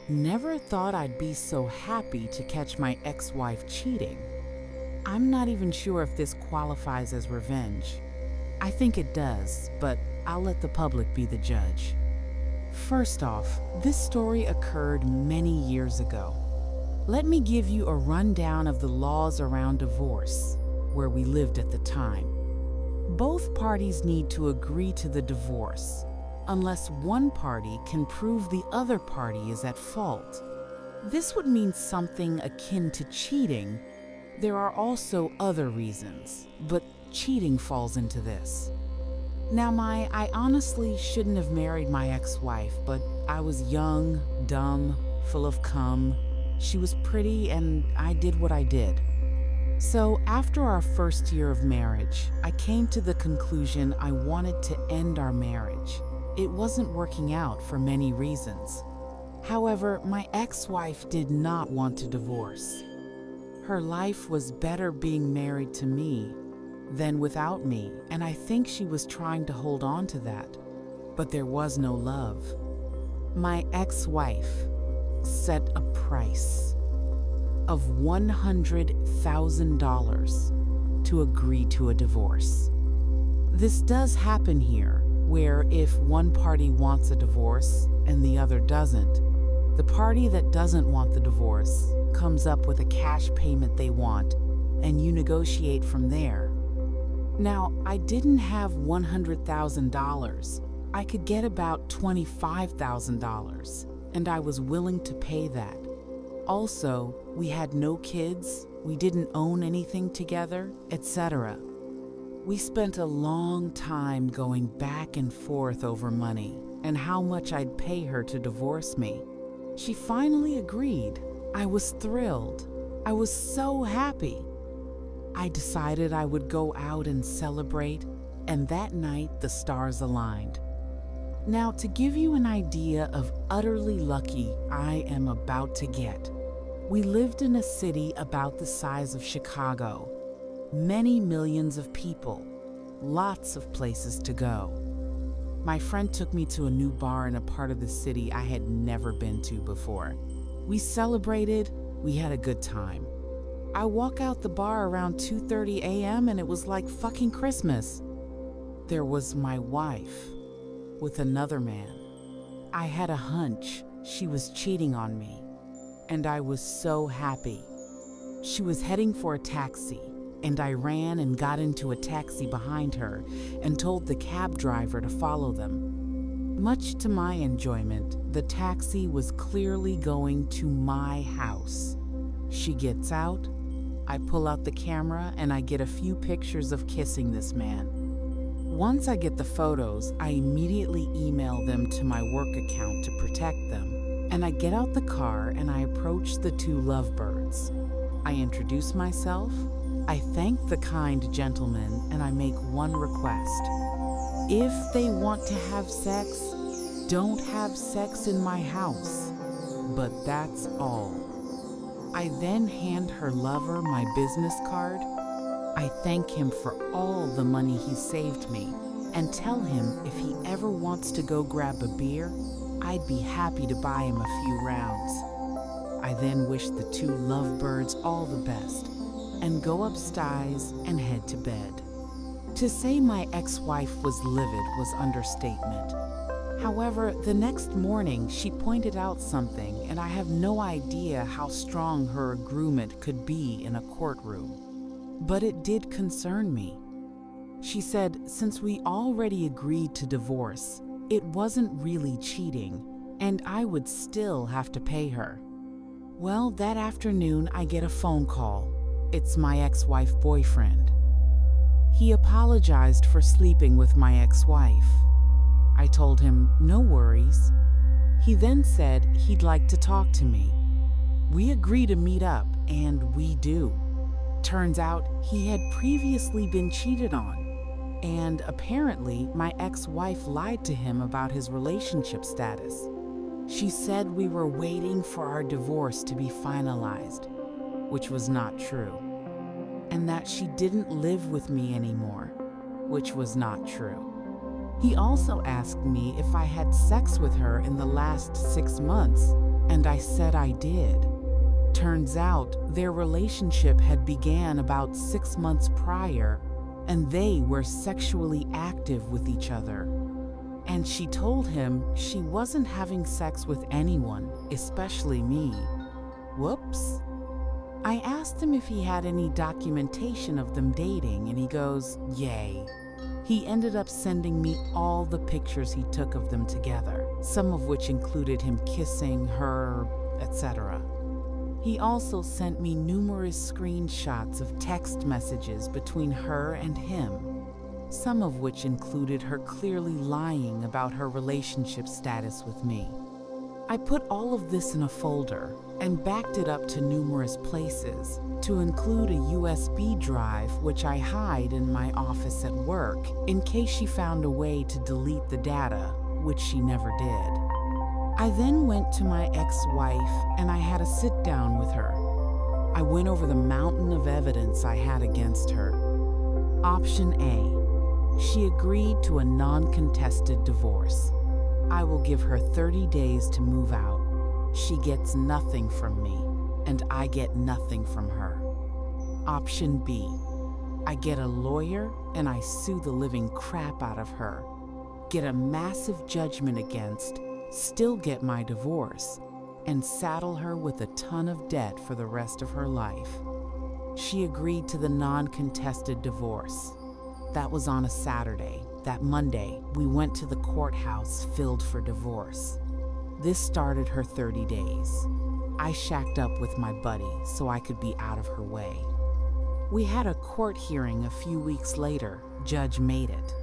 Never thought I'd be so happy to catch my ex-wife cheating. I'm not even sure if this qualifies as revenge. I think it does, but I'll let the public be the judge. First off, this story occurred many years ago. Let me give you a rundown of the laws around divorce, where we lived at the time. Both parties need to agree to the divorce, unless one party can prove the other party is at fault. This would mean something akin to cheating. There are also other reasons, but cheating falls into this. Now, I honestly shouldn't have married my ex-wife, but I was young, dumb, full of cum. She was pretty, and I did what I did. So after our first year of marriage, I came to the conclusion I wanted to end our marriage. It wasn't working out for many reasons. However, my ex-wife did not want to divorce. Her life was better being married to me than without me, and I think she was trying to hold on to that. But there was no love. My ex-wife set a price of $100,000 to agree to a divorce. This does happen here, where if one party wants a divorce and the other doesn't, the party that doesn't want the divorce comes up with a cash payment they want, and you negotiate from there. Now, I didn't have $100,000. I could get about $25,000, and I was willing to pay that. Also, we had no kids, we didn't own anything together, etc. We spent a long time going back and forth over money and how much I'd pay her to divorce me. She finally agreed. I was thrilled. I was so happy. I decided I would go out and celebrate, and that night the stars aligned. Now, to give you an idea of utterly lucky I am about to get, we lived in a city about the size of Chicago. Many millions of people, lots of places to go. My friend took me to a new bar in a part of the city I had never been to before. We celebrated, we had a good time. I walk out the bar around 2:30 a.m. and it was like fucking Christmas. There was my wife with another man. I had a hunch she was cheating on me, and I was so happy. She was heading for a taxi, and I ran and got into a taxi behind her and told the cab driver to follow them. Much to my enjoyment, the taxi was clearly going to my house. She gets out, I pull out the camera, and I get a few pictures of kissing this man. Once I get the photos, I immediately email them to my work account to protect them, and I get out the car and I approach the two lovebirds. I introduce myself, I thank the kind gentleman, and I make one request. If they want to have sex, don't have sex in my house. But that's all. I then hand her lover my business card. I thank him for all the money he saved me and tell him if he ever wants to go grab a beer, I'd be happy to buy him a few rounds. I then wish the two lovebirds all the best and go upstairs and head to bed. To say my ex-wife was livid was understatement. However, the next morning she pointed out something, and I have no idea how strong her agreement could be in a courtroom. But it did concern me. She said since we already agreed to divorce, it wasn't really cheating, and I would still have to pay her. Well, that afternoon I get a phone call. It's my ex-wife boyfriend. He apologized for sleeping with my ex-wife. I told him no worries. He then said he'd like to talk to me. We agree to meet up, and we do. Turns out he had previously been cheated on, and apparently my ex-wife lied to him about his relationship status. She said we were waiting for our divorce to be finalized, which was not true, and that she didn't live with me anymore, which was not true. He also asked me if I had sex with her in the last 6 months, and I said I did. Turns out their relationship had began about 6 months prior, and they were sexually active with each other. And she told him she wasn't having sex with anyone, especially me. Whoops. I asked him if he had any documentation of them dating, and he goes, yay. He ended up sending me all the pictures he took of them together, some of which included him kissing her, etc. He also sent me numerous screenshots of text messages between her and him, some of which included her clearly lying about her relationship status with me. I put all of this in a folder and backed it up to numerous places, to include a USB drive which I hide in my office at work in case she found a way to delete the data, which she never did. I then went to my ex-wife and I had a sit down with her. I went over the mountain of evidence I had against her. Option A, she agreed to a non-contested divorce. I will give her 30 days to move out. She gets nothing from me, and I get nothing from her. Option B, I get a lawyer and I sue the living crap out of her, get a massive judgment against, still get my divorce, and saddle her with a ton of debt for the rest of her life. She agreed to the non-contested divorce. That was on a Saturday. That Monday, we went to the courthouse filled for divorce. This started her 30 days. I shacked up with my buddy so I could be out of her way. We had a court hearing a few weeks later. Judge made it.